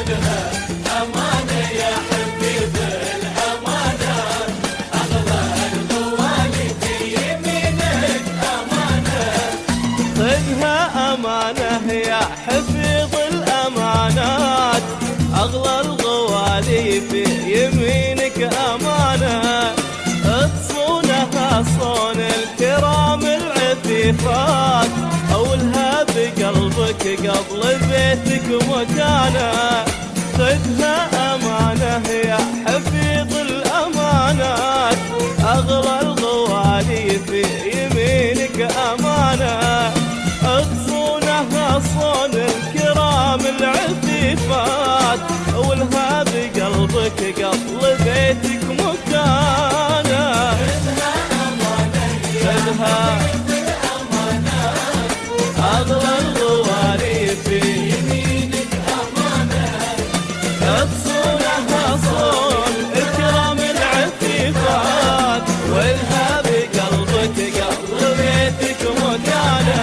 أمانة يا حبيب الأمانات، أغلى الغوالي في يمينك أمانة. خذها أمانة يا حفيظ الأمانات، أغلى الغوالي في يمينك أمانة. تصونها صون الكرام العفيفات، أولها بقلبك قبل بيتك مكانة. خذها أمانة يا حفيظ الأمانات، أغلى الغوالي في يمينك أمانة. تصونها صون الكرام العفيفات، أولها بقلبك قبل بيتك مكانة. خذها أمانة يا خذها حبيب الأمانات، أغلى الغوالي في يمينك أمانة. تصونها صون الكرام العفيفات، والها بقلبك قبل بيتك مكانة.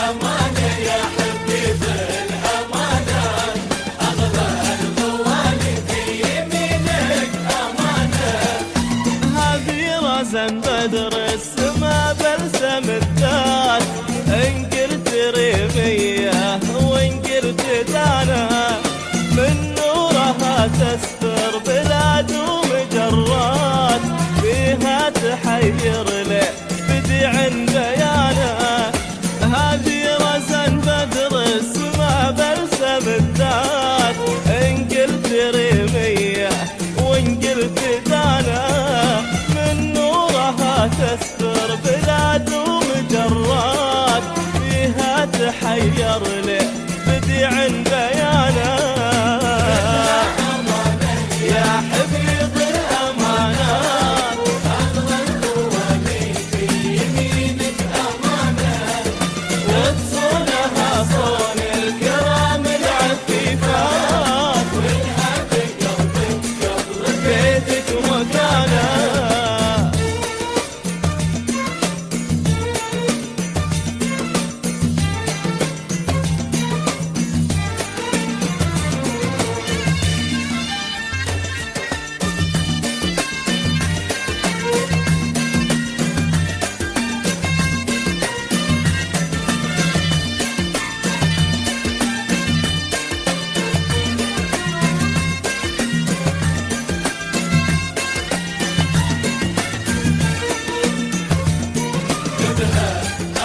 أمانة يا حبيب الأمانات، أغلى الغوالي في يمينك أمانة. هذه رزن بدر السما بلسم الذات، إن قلت ريمية وإن قلت دانا، من نورها تستر بلاد ومجرات، فيها تحير لي بديع بيانا. هذه رزن بدر السما بلسم الذات، إن قلت ريمية وإن قلت دانا، من نورها تستر بلاد ومجرات، فيها تحير لي بديع بيانا. يا حفيظ الأمانات، أغلى الغوالي في يمينك أمانة. وتصونها صون الكرام العفيفات، والها بقلبك قبل بيتك مكانة.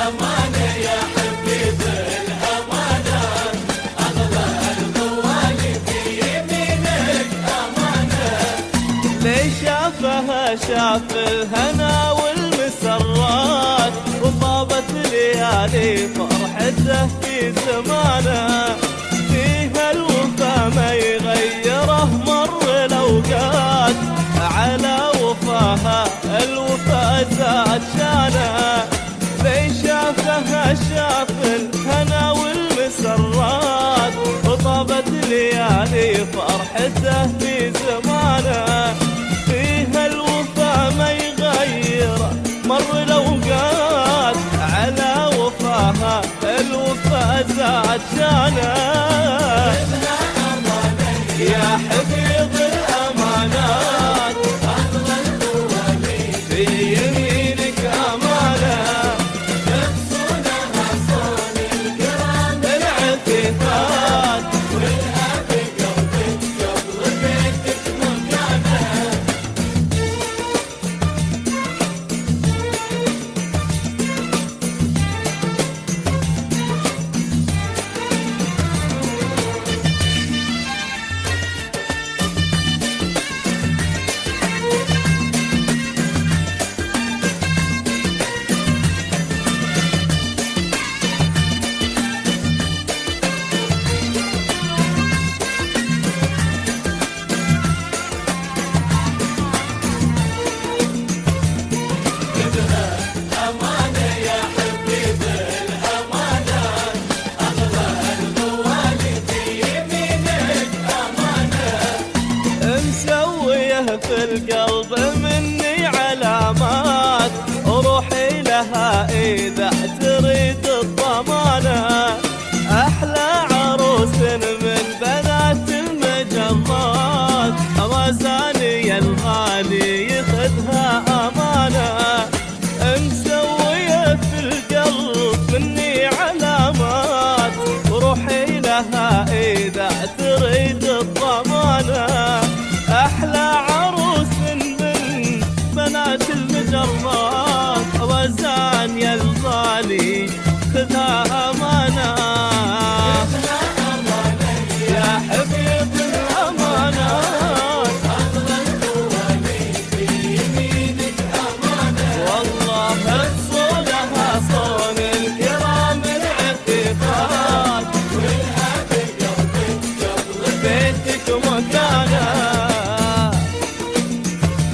أمانة يا حبيب الأمانات، أغلى الغوالي في يمينك أمانة. ليش شافها شاف الهنا والمسرات، وطابت ليالي فرحته في زمانه. فيها الوفا ما يغيره مر الأوقات، على وفاها الوفا زاد شانه. ليش شافها شاف الهنا والمسرات، وطابت ليالي فرحته في زمانه. فيها الوفا ما يغير مر الأوقات، على وفاها الوفا زاد شانه.